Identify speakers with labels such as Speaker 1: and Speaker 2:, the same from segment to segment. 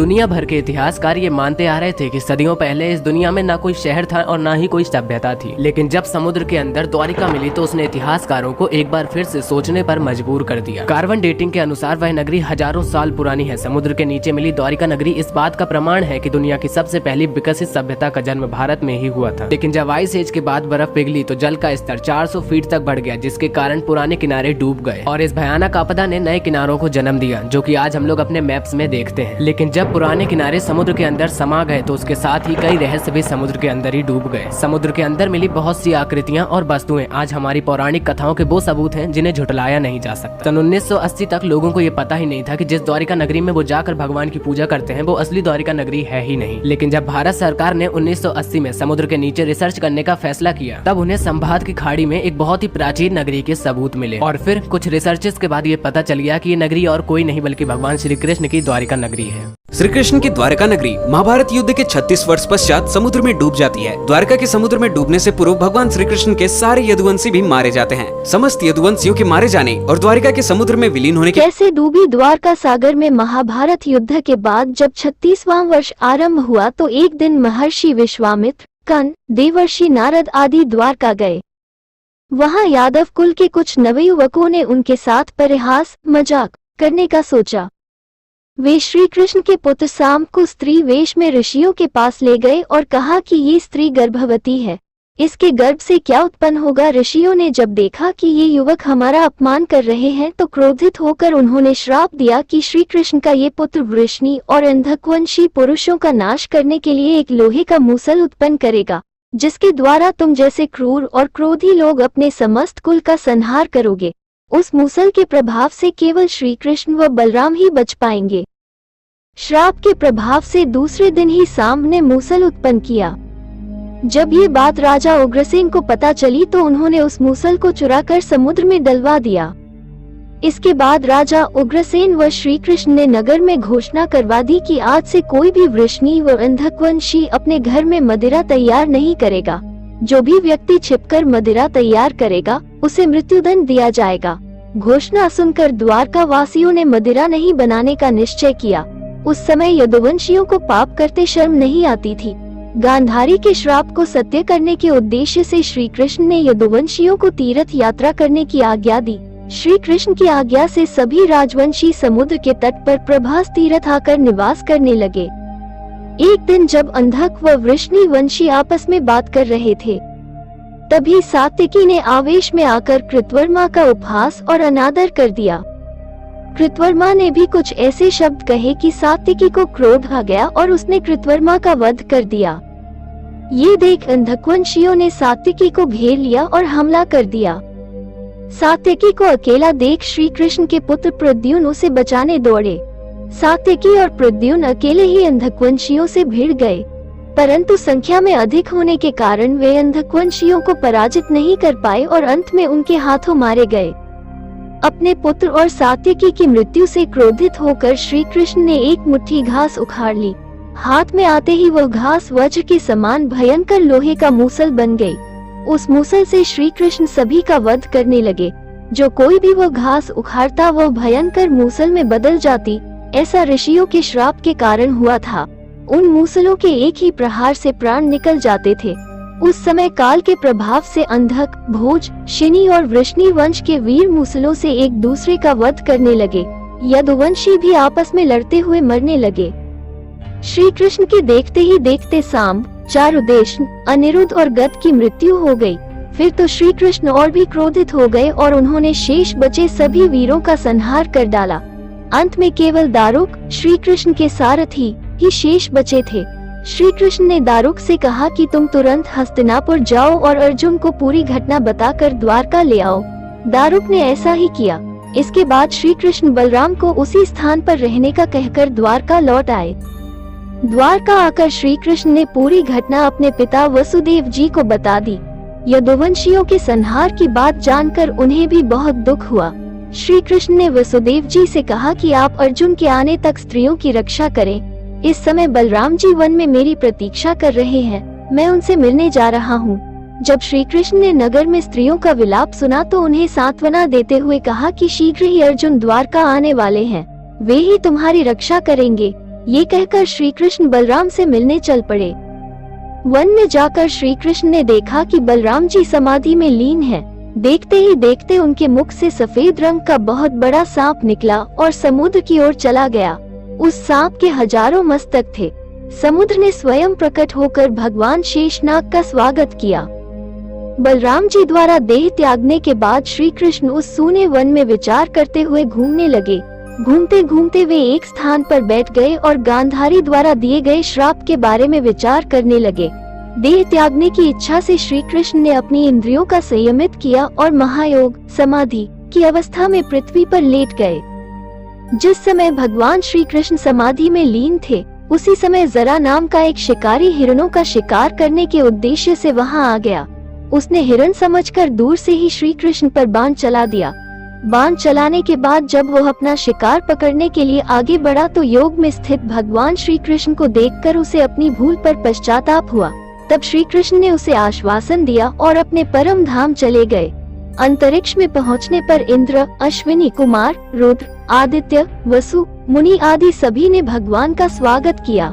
Speaker 1: दुनिया भर के इतिहासकार ये मानते आ रहे थे कि सदियों पहले इस दुनिया में ना कोई शहर था और ना ही कोई सभ्यता थी, लेकिन जब समुद्र के अंदर द्वारिका मिली तो उसने इतिहासकारों को एक बार फिर से सोचने पर मजबूर कर दिया। कार्बन डेटिंग के अनुसार वह नगरी हजारों साल पुरानी है। समुद्र के नीचे मिली द्वारिका नगरी इस बात का प्रमाण है कि दुनिया की सबसे पहली विकसित सभ्यता का जन्म भारत में ही हुआ था। लेकिन जब आइस एज के बाद बर्फ पिघली तो जल का स्तर 400 फीट तक बढ़ गया, जिसके कारण पुराने किनारे डूब गए और इस भयानक आपदा ने नए किनारों को जन्म दिया, जो कि आज हम लोग अपने मैप्स में देखते हैं। लेकिन जब पुराने किनारे समुद्र के अंदर समा गए तो उसके साथ ही कई रहस्य भी समुद्र के अंदर ही डूब गए। समुद्र के अंदर मिली बहुत सी आकृतियां और वस्तुएं आज हमारी पौराणिक कथाओं के वो सबूत हैं जिन्हें झुटलाया नहीं जा सकता। सन 1980 तक लोगों को ये पता ही नहीं था कि जिस द्वारिका नगरी में वो जाकर भगवान की पूजा करते हैं वो असली द्वारिका नगरी है ही नहीं। लेकिन जब भारत सरकार ने 1980 में समुद्र के नीचे रिसर्च करने का फैसला किया तब उन्हें संभात की खाड़ी में एक बहुत ही प्राचीन नगरी के सबूत मिले और फिर कुछ रिसर्चेस के बाद ये पता चल गया कि ये नगरी और कोई नहीं बल्कि भगवान श्री कृष्ण की द्वारिका नगरी है।
Speaker 2: श्री कृष्ण की द्वारिका नगरी महाभारत युद्ध के 36 वर्ष पश्चात समुद्र में डूब जाती है। द्वारिका के समुद्र में डूबने से पूर्व भगवान श्री कृष्ण के सारे यदुवंशी भी मारे जाते हैं। समस्त यदुवंशियों के मारे जाने और द्वारिका के समुद्र में विलीन होने के
Speaker 3: कैसे डूबी द्वारका सागर में। महाभारत युद्ध के बाद जब 36वां वर्ष आरंभ हुआ तो एक दिन महर्षि विश्वामित्र, कर्ण, देवर्षि नारद आदि द्वारका गए। वहां यादव कुल के कुछ नवयुवकों ने उनके साथ परिहास मजाक करने का सोचा। वे श्री कृष्ण के पुत्र साम को स्त्री वेश में ऋषियों के पास ले गए और कहा कि ये स्त्री गर्भवती है, इसके गर्भ से क्या उत्पन्न होगा। ऋषियों ने जब देखा कि ये युवक हमारा अपमान कर रहे हैं तो क्रोधित होकर उन्होंने श्राप दिया कि श्री कृष्ण का ये पुत्र वृष्णि और अंधकवंशी पुरुषों का नाश करने के लिए एक लोहे का मूसल उत्पन्न करेगा, जिसके द्वारा तुम जैसे क्रूर और क्रोधी लोग अपने समस्त कुल का संहार करोगे। उस मूसल के प्रभाव से केवल श्री कृष्ण व बलराम ही बच पाएंगे। श्राप के प्रभाव से दूसरे दिन ही साम ने मूसल उत्पन्न किया। जब ये बात राजा उग्रसेन को पता चली तो उन्होंने उस मूसल को चुराकर समुद्र में डलवा दिया। इसके बाद राजा उग्रसेन व श्री कृष्ण ने नगर में घोषणा करवा दी कि आज से कोई भी वृष्णि व अंधकवंशी अपने घर में मदिरा तैयार नहीं करेगा। जो भी व्यक्ति छिपकर मदिरा तैयार करेगा उसे मृत्युदंड दिया जाएगा। घोषणा सुनकर द्वारका वासियों ने मदिरा नहीं बनाने का निश्चय किया। उस समय यदुवंशियों को पाप करते शर्म नहीं आती थी। गांधारी के श्राप को सत्य करने के उद्देश्य से श्री कृष्ण ने यदुवंशियों को तीर्थ यात्रा करने की आज्ञा दी। श्री कृष्ण की आज्ञा से सभी राजवंशी समुद्र के तट पर प्रभास तीर्थ आकर निवास करने लगे। एक दिन जब अंधक व वृष्णि वंशी आपस में बात कर रहे थे तभी सात्विकी ने आवेश में आकर कृतवर्मा का उपहास और अनादर कर दिया। कृतवर्मा ने भी कुछ ऐसे शब्द कहे कि सात्विकी को क्रोध आ गया और उसने कृतवर्मा का वध कर दिया। ये देख अंधकवंशियों ने सात्विकी को घेर लिया और हमला कर दिया। सात्विकी को अकेला देख श्री कृष्ण के पुत्र प्रद्युम्न उसे बचाने दौड़े। सात्विकी और प्रद्युम्न अकेले ही अंधकवंशियों से भिड़ गए, परंतु संख्या में अधिक होने के कारण वे अंधकवंशियों को पराजित नहीं कर पाए और अंत में उनके हाथों मारे गए। अपने पुत्र और सात्विकी की मृत्यु से क्रोधित होकर श्री कृष्ण ने एक मुट्ठी घास उखाड़ ली। हाथ में आते ही वह घास वज्र के समान भयंकर लोहे का मूसल बन गई। उस मूसल से श्री कृष्ण सभी का वध करने लगे। जो कोई भी वह घास उखाड़ता वह भयंकर मूसल में बदल जाती। ऐसा ऋषियों के श्राप के कारण हुआ था। उन मूसलों के एक ही प्रहार से प्राण निकल जाते थे। उस समय काल के प्रभाव से अंधक, भोज, शिनी और वृष्णि वंश के वीर मूसलों से एक दूसरे का वध करने लगे। यदुवंशी भी आपस में लड़ते हुए मरने लगे। श्री कृष्ण के देखते ही देखते सांब, चारुदेशन, अनिरुद्ध और गद की मृत्यु हो गई। फिर तो श्री कृष्ण और भी क्रोधित हो गए और उन्होंने शेष बचे सभी वीरों का संहार कर डाला। अंत में केवल दारुक, श्री कृष्ण के सारथी ही शेष बचे थे। श्री कृष्ण ने दारुक से कहा कि तुम तुरंत हस्तिनापुर जाओ और अर्जुन को पूरी घटना बताकर द्वारका ले आओ। दारुक ने ऐसा ही किया। इसके बाद श्री कृष्ण बलराम को उसी स्थान पर रहने का कहकर द्वारका लौट आए। द्वारका आकर श्री कृष्ण ने पूरी घटना अपने पिता वसुदेव जी को बता दी। यदुवंशियों के संहार की बात जानकर उन्हें भी बहुत दुख हुआ। श्री कृष्ण ने वसुदेव जी से कहा कि आप अर्जुन के आने तक स्त्रियों की रक्षा करें। इस समय बलराम जी वन में मेरी प्रतीक्षा कर रहे हैं, मैं उनसे मिलने जा रहा हूँ। जब श्री कृष्ण ने नगर में स्त्रियों का विलाप सुना तो उन्हें सांत्वना देते हुए कहा कि शीघ्र ही अर्जुन द्वारका आने वाले हैं, वे ही तुम्हारी रक्षा करेंगे। ये कहकर श्री कृष्ण बलराम से मिलने चल पड़े। वन में जाकर श्री कृष्ण ने देखा कि बलराम जी समाधि में लीन हैं। देखते ही देखते उनके मुख से सफेद रंग का बहुत बड़ा सांप निकला और समुद्र की ओर चला गया। उस सांप के हजारों मस्तक थे। समुद्र ने स्वयं प्रकट होकर भगवान शेषनाग का स्वागत किया। बलराम जी द्वारा देह त्यागने के बाद श्री कृष्ण उस सूने वन में विचार करते हुए घूमने लगे। घूमते घूमते वे एक स्थान पर बैठ गए और गांधारी द्वारा दिए गए श्राप के बारे में विचार करने लगे। देह त्यागने की इच्छा से श्री कृष्ण ने अपनी इंद्रियों का संयमित किया और महायोग समाधि की अवस्था में पृथ्वी पर लेट गए। जिस समय भगवान श्री कृष्ण समाधि में लीन थे, उसी समय जरा नाम का एक शिकारी हिरणों का शिकार करने के उद्देश्य से वहां आ गया। उसने हिरण समझकर दूर से ही श्री कृष्ण पर बाण चला दिया। बाण चलाने के बाद जब वो अपना शिकार पकड़ने के लिए आगे बढ़ा तो योग में स्थित भगवान श्री कृष्ण को देखकर उसे अपनी भूल पर पश्चाताप हुआ। तब श्री कृष्ण ने उसे आश्वासन दिया और अपने परम धाम चले गए। अंतरिक्ष में पहुंचने पर इंद्र, अश्विनी कुमार, रुद्र, आदित्य, वसु, मुनि आदि सभी ने भगवान का स्वागत किया।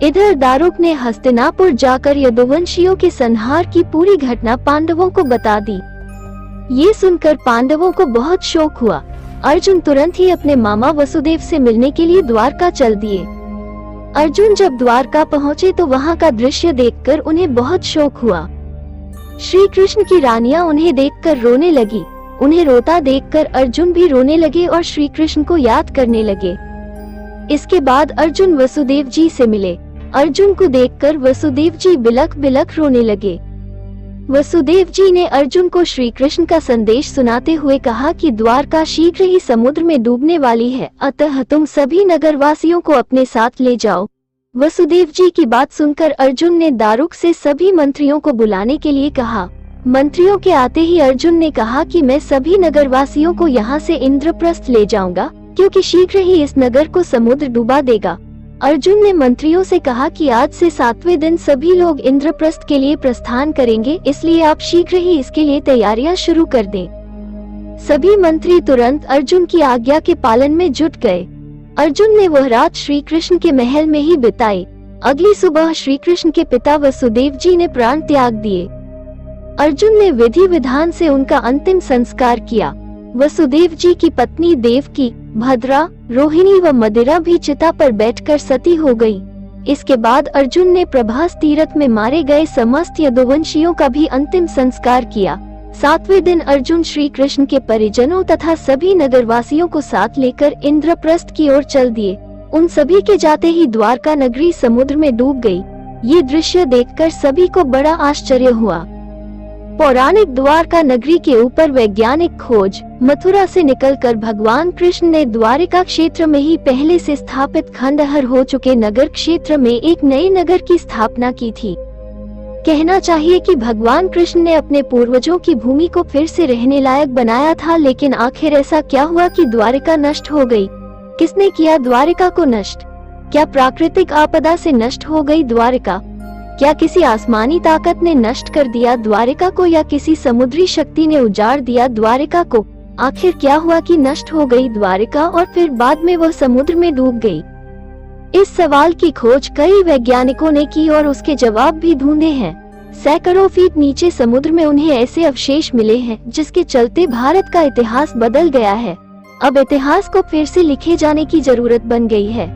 Speaker 3: इधर दारुक ने हस्तिनापुर जाकर यदुवंशियों के संहार की पूरी घटना पांडवों को बता दी। ये सुनकर पांडवों को बहुत शोक हुआ। अर्जुन तुरंत ही अपने मामा वसुदेव से मिलने के लिए द्वारका चल दिए। अर्जुन जब द्वारका पहुँचे तो वहाँ का दृश्य देखकर उन्हें बहुत शोक हुआ। श्री कृष्ण की रानियां उन्हें देखकर रोने लगी। उन्हें रोता देखकर अर्जुन भी रोने लगे और श्री कृष्ण को याद करने लगे। इसके बाद अर्जुन वसुदेव जी से मिले। अर्जुन को देखकर वसुदेव जी बिलख बिलख रोने लगे। वसुदेव जी ने अर्जुन को श्री कृष्ण का संदेश सुनाते हुए कहा कि द्वारका शीघ्र ही समुद्र में डूबने वाली है, अतः तुम सभी नगरवासियों को अपने साथ ले जाओ। वसुदेव जी की बात सुनकर अर्जुन ने दारुक से सभी मंत्रियों को बुलाने के लिए कहा। मंत्रियों के आते ही अर्जुन ने कहा कि मैं सभी नगरवासियों को यहाँ से इंद्रप्रस्थ ले जाऊंगा, क्योंकि शीघ्र ही इस नगर को समुद्र डुबा देगा। अर्जुन ने मंत्रियों से कहा कि आज से 7वें दिन सभी लोग इंद्रप्रस्थ के लिए प्रस्थान करेंगे, इसलिए आप शीघ्र ही इसके लिए तैयारियां शुरू कर दें। सभी मंत्री तुरंत अर्जुन की आज्ञा के पालन में जुट गए। अर्जुन ने वह रात श्री कृष्ण के महल में ही बिताई। अगली सुबह श्री कृष्ण के पिता वसुदेव जी ने प्राण त्याग दिए। अर्जुन ने विधि विधान से उनका अंतिम संस्कार किया। वसुदेव जी की पत्नी देवकी, भद्रा, रोहिणी व मदिरा भी चिता पर बैठकर सती हो गई। इसके बाद अर्जुन ने प्रभास तीरथ में मारे गए समस्त यदुवंशियों का भी अंतिम संस्कार किया। 7वें दिन अर्जुन श्री कृष्ण के परिजनों तथा सभी नगरवासियों को साथ लेकर इंद्रप्रस्थ की ओर चल दिए। उन सभी के जाते ही द्वारका नगरी समुद्र में डूब गई। ये दृश्य देखकर सभी को बड़ा आश्चर्य हुआ। पौराणिक द्वारका नगरी के ऊपर वैज्ञानिक खोज मथुरा से निकलकर भगवान कृष्ण ने द्वारिका क्षेत्र में ही पहले से स्थापित खंडहर हो चुके नगर क्षेत्र में एक नए नगर की स्थापना की थी। कहना चाहिए कि भगवान कृष्ण ने अपने पूर्वजों की भूमि को फिर से रहने लायक बनाया था, लेकिन आखिर ऐसा क्या हुआ कि द्वारिका नष्ट हो गई? किसने किया द्वारिका को नष्ट? क्या प्राकृतिक आपदा से नष्ट हो गई द्वारिका? क्या किसी आसमानी ताकत ने नष्ट कर दिया द्वारिका को, या किसी समुद्री शक्ति ने उजाड़ दिया द्वारिका को? आखिर क्या हुआ कि नष्ट हो गई द्वारिका और फिर बाद में वह समुद्र में डूब गई? इस सवाल की खोज कई वैज्ञानिकों ने की और उसके जवाब भी ढूंढे हैं। सैकड़ों फीट नीचे समुद्र में उन्हें ऐसे अवशेष मिले हैं जिसके चलते भारत का इतिहास बदल गया है। अब इतिहास को फिर से लिखे जाने की जरूरत बन गई है।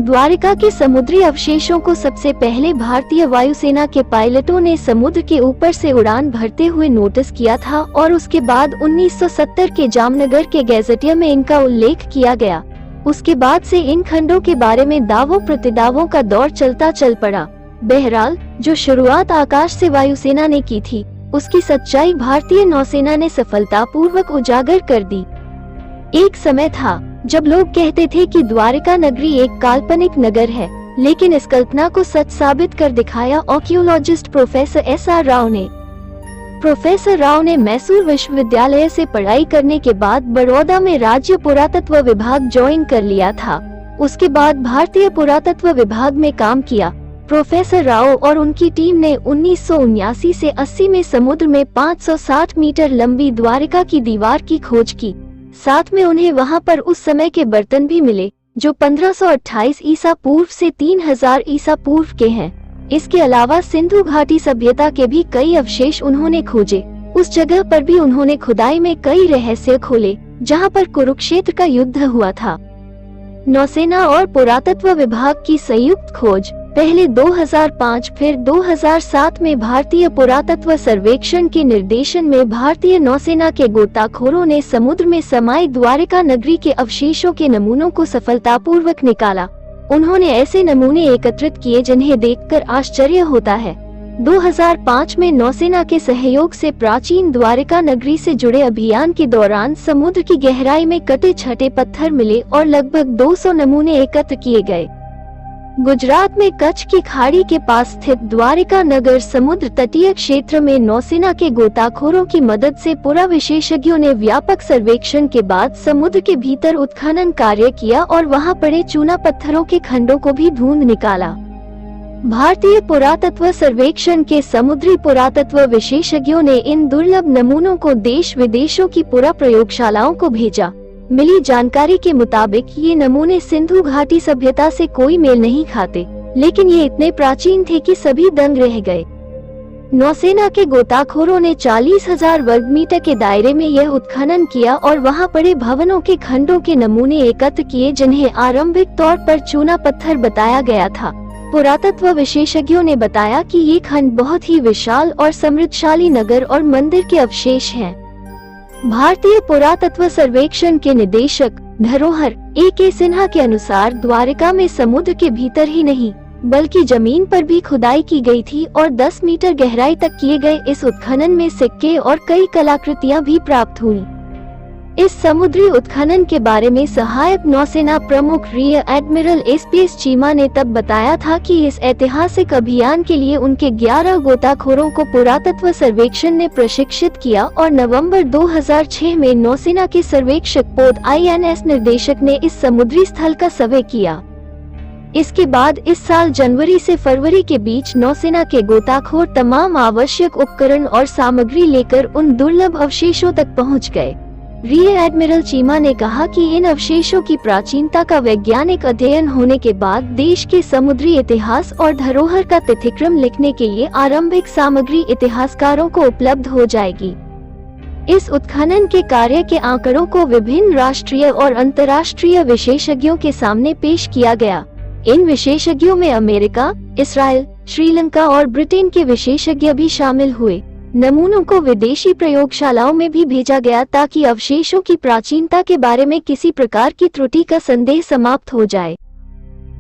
Speaker 3: द्वारिका के समुद्री अवशेषों को सबसे पहले भारतीय वायुसेना के पायलटों ने समुद्र के ऊपर से उड़ान भरते हुए नोटिस किया था और उसके बाद 1970 के जामनगर के गैजेटियर में इनका उल्लेख किया गया। उसके बाद से इन खंडों के बारे में दावों प्रतिदावों का दौर चलता चल पड़ा। बहरहाल, जो शुरुआत आकाश से वायुसेना ने की थी, उसकी सच्चाई भारतीय नौसेना ने सफलतापूर्वक उजागर कर दी। एक समय था जब लोग कहते थे कि द्वारिका नगरी एक काल्पनिक नगर है, लेकिन इस कल्पना को सच साबित कर दिखाया आर्कियोलॉजिस्ट प्रोफेसर एस.आर. राव ने। प्रोफेसर राव ने मैसूर विश्वविद्यालय से पढ़ाई करने के बाद बड़ौदा में राज्य पुरातत्व विभाग ज्वाइन कर लिया था। उसके बाद भारतीय पुरातत्व विभाग में काम किया। प्रोफेसर राव और उनकी टीम ने 1979 से 80 में समुद्र में 560 मीटर लंबी द्वारिका की दीवार की खोज की। साथ में उन्हें वहां पर उस समय के बर्तन भी मिले जो 1528 ईसा पूर्व से 3000 ईसा पूर्व के हैं। इसके अलावा सिंधु घाटी सभ्यता के भी कई अवशेष उन्होंने खोजे। उस जगह पर भी उन्होंने खुदाई में कई रहस्य खोले जहां पर कुरुक्षेत्र का युद्ध हुआ था। नौसेना और पुरातत्व विभाग की संयुक्त खोज पहले 2005 फिर 2007 में भारतीय पुरातत्व सर्वेक्षण के निर्देशन में भारतीय नौसेना के गोताखोरों ने समुद्र में समाये द्वारिका नगरी के अवशेषों के नमूनों को सफलतापूर्वक निकाला। उन्होंने ऐसे नमूने एकत्रित किए जिन्हें देखकर आश्चर्य होता है। 2005 में नौसेना के सहयोग से प्राचीन द्वारिका नगरी से जुड़े अभियान के दौरान समुद्र की गहराई में कटे छटे पत्थर मिले और लगभग 200 नमूने एकत्र किए गए। गुजरात में कच्छ की खाड़ी के पास स्थित द्वारिका नगर समुद्र तटीय क्षेत्र में नौसेना के गोताखोरों की मदद से पुरा विशेषज्ञों ने व्यापक सर्वेक्षण के बाद समुद्र के भीतर उत्खनन कार्य किया और वहां पड़े चूना पत्थरों के खंडों को भी ढूंढ निकाला। भारतीय पुरातत्व सर्वेक्षण के समुद्री पुरातत्व विशेषज्ञों ने इन दुर्लभ नमूनों को देश विदेशों की पुरा प्रयोगशालाओं को भेजा। मिली जानकारी के मुताबिक ये नमूने सिंधु घाटी सभ्यता से कोई मेल नहीं खाते, लेकिन ये इतने प्राचीन थे कि सभी दंग रह गए। नौसेना के गोताखोरों ने 40,000 वर्ग मीटर के दायरे में यह उत्खनन किया और वहां पड़े भवनों के खंडों के नमूने एकत्र किए जिन्हें आरंभिक तौर पर चूना पत्थर बताया गया था। पुरातत्व विशेषज्ञों ने बताया कि ये खंड बहुत ही विशाल और समृद्धशाली नगर और मंदिर के अवशेष हैं। भारतीय पुरातत्व सर्वेक्षण के निदेशक धरोहर A.K. सिन्हा के अनुसार द्वारिका में समुद्र के भीतर ही नहीं बल्कि जमीन पर भी खुदाई की गई थी और 10 मीटर गहराई तक किए गए इस उत्खनन में सिक्के और कई कलाकृतियां भी प्राप्त हुई। इस समुद्री उत्खनन के बारे में सहायक नौसेना प्रमुख रियर एडमिरल S.P.S. चीमा ने तब बताया था कि इस ऐतिहासिक अभियान के लिए उनके 11 गोताखोरों को पुरातत्व सर्वेक्षण ने प्रशिक्षित किया और नवंबर 2006 में नौसेना के सर्वेक्षक पोत INS निर्देशक ने इस समुद्री स्थल का सर्वे किया। इसके बाद इस साल जनवरी से फरवरी के बीच नौसेना के गोताखोर तमाम आवश्यक उपकरण और सामग्री लेकर उन दुर्लभ अवशेषों तक पहुंच गए। रियर एडमिरल चीमा ने कहा कि इन अवशेषों की प्राचीनता का वैज्ञानिक अध्ययन होने के बाद देश के समुद्री इतिहास और धरोहर का तिथिक्रम लिखने के लिए आरंभिक सामग्री इतिहासकारों को उपलब्ध हो जाएगी। इस उत्खनन के कार्य के आंकड़ों को विभिन्न राष्ट्रीय और अंतर्राष्ट्रीय विशेषज्ञों के सामने पेश किया गया। इन विशेषज्ञों में अमेरिका, इसराइल, श्रीलंका और ब्रिटेन के विशेषज्ञ भी शामिल हुए। नमूनों को विदेशी प्रयोगशालाओं में भी भेजा गया ताकि अवशेषों की प्राचीनता के बारे में किसी प्रकार की त्रुटि का संदेह समाप्त हो जाए।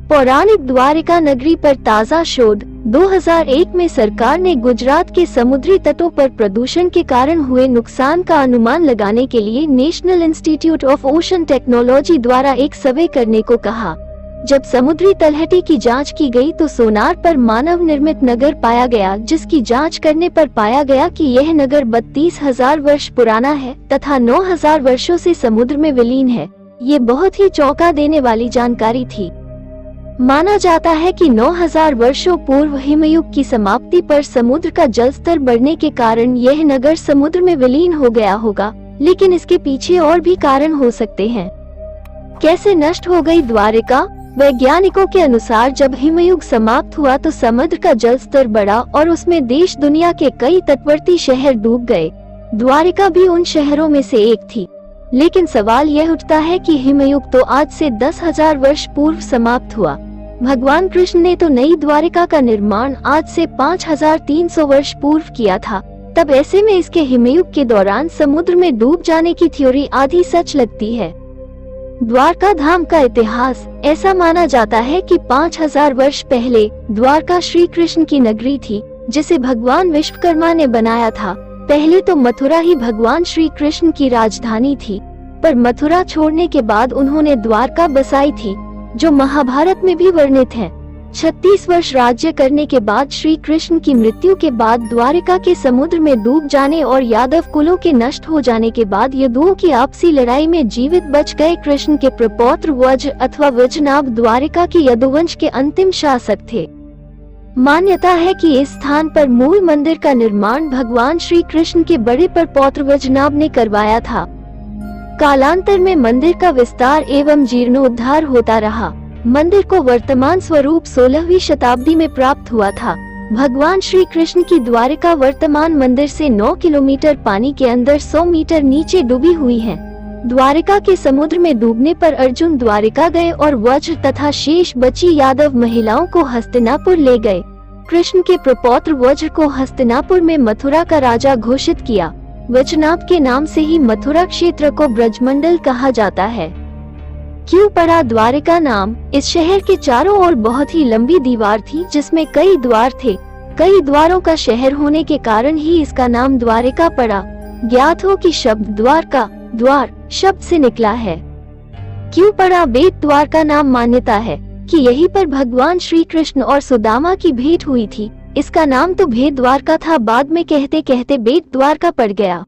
Speaker 3: पौराणिक द्वारिका नगरी पर ताज़ा शोध 2001 में सरकार ने गुजरात के समुद्री तटों पर प्रदूषण के कारण हुए नुकसान का अनुमान लगाने के लिए national institute of ocean technology द्वारा एक सर्वे करने को कहा। जब समुद्री तलहटी की जांच की गई तो सोनार पर मानव निर्मित नगर पाया गया, जिसकी जांच करने पर पाया गया कि यह नगर 32,000 वर्ष पुराना है तथा 9,000 वर्षों से समुद्र में विलीन है। ये बहुत ही चौंका देने वाली जानकारी थी। माना जाता है कि 9,000 वर्षों पूर्व हिमयुग की समाप्ति पर समुद्र का जलस्तर बढ़ने के कारण यह नगर समुद्र में विलीन हो गया होगा, लेकिन इसके पीछे और भी कारण हो सकते हैं। कैसे नष्ट हो गई द्वारिका? वैज्ञानिकों के अनुसार जब हिमयुग समाप्त हुआ तो समुद्र का जल स्तर बढ़ा और उसमें देश दुनिया के कई तटवर्ती शहर डूब गए। द्वारिका भी उन शहरों में से एक थी। लेकिन सवाल यह उठता है कि हिमयुग तो आज से 10,000 वर्ष पूर्व समाप्त हुआ। भगवान कृष्ण ने तो नई द्वारिका का निर्माण आज से 5,300 वर्ष पूर्व किया था। तब ऐसे में इसके हिमयुग के दौरान समुद्र में डूब जाने की थ्योरी आधी सच लगती है। द्वारका धाम का इतिहास। ऐसा माना जाता है कि 5,000 वर्ष पहले द्वारका श्री कृष्ण की नगरी थी, जिसे भगवान विश्वकर्मा ने बनाया था। पहले तो मथुरा ही भगवान श्री कृष्ण की राजधानी थी, पर मथुरा छोड़ने के बाद उन्होंने द्वारका बसाई थी, जो महाभारत में भी वर्णित है। 36 वर्ष राज्य करने के बाद श्री कृष्ण की मृत्यु के बाद द्वारिका के समुद्र में डूब जाने और यादव कुलों के नष्ट हो जाने के बाद यदुओं की आपसी लड़ाई में जीवित बच गए कृष्ण के प्रपौत्र वज्र अथवा वज्रनाभ द्वारिका के यदुवंश के अंतिम शासक थे। मान्यता है कि इस स्थान पर मूल मंदिर का निर्माण भगवान श्री कृष्ण के बड़े प्रपौत्र वज्रनाभ ने करवाया था। कालांतर में मंदिर का विस्तार एवं जीर्णोद्धार होता रहा। मंदिर को वर्तमान स्वरूप 16वीं शताब्दी में प्राप्त हुआ था। भगवान श्री कृष्ण की द्वारिका वर्तमान मंदिर से 9 किलोमीटर पानी के अंदर 100 मीटर नीचे डूबी हुई है। द्वारिका के समुद्र में डूबने पर अर्जुन द्वारिका गए और वज्र तथा शेष बची यादव महिलाओं को हस्तिनापुर ले गए। कृष्ण के प्रपौत्र वज्र को हस्तिनापुर में मथुरा का राजा घोषित किया। वज्रनाभ के नाम से ही मथुरा क्षेत्र को ब्रजमंडल कहा जाता है। क्यों पड़ा द्वारिका नाम? इस शहर के चारों ओर बहुत ही लंबी दीवार थी जिसमें कई द्वार थे। कई द्वारों का शहर होने के कारण ही इसका नाम द्वारिका पड़ा। ज्ञात हो कि शब्द द्वारका द्वार शब्द से निकला है। क्यों पड़ा बेट द्वार का नाम? मान्यता है कि यहीं पर भगवान श्री कृष्ण और सुदामा की भेंट हुई थी। इसका नाम तो भेद द्वारका था, बाद में कहते कहते बेट द्वारका पड़ गया।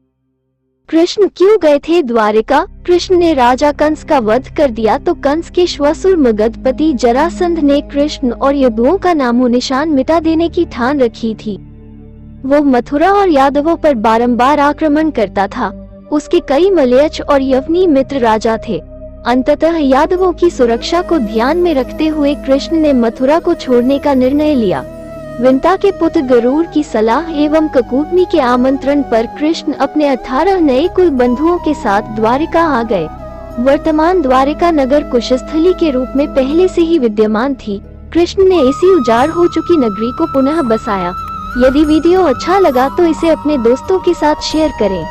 Speaker 3: कृष्ण क्यों गए थे द्वारिका? कृष्ण ने राजा कंस का वध कर दिया तो कंस के श्वासुर मगधपति जरासंध ने कृष्ण और यदुओं का नामो निशान मिटा देने की ठान रखी थी। वो मथुरा और यादवों पर बारंबार आक्रमण करता था। उसके कई मलयच और यवनी मित्र राजा थे। अंततः यादवों की सुरक्षा को ध्यान में रखते हुए कृष्ण ने मथुरा को छोड़ने का निर्णय लिया। विंता के पुत्र गरुड़ की सलाह एवं ककूटनी के आमंत्रण पर कृष्ण अपने 18 नए कुल बंधुओं के साथ द्वारिका आ गए। वर्तमान द्वारिका नगर कुशस्थली के रूप में पहले से ही विद्यमान थी। कृष्ण ने इसी उजाड़ हो चुकी नगरी को पुनः बसाया। यदि वीडियो अच्छा लगा तो इसे अपने दोस्तों के साथ शेयर करें।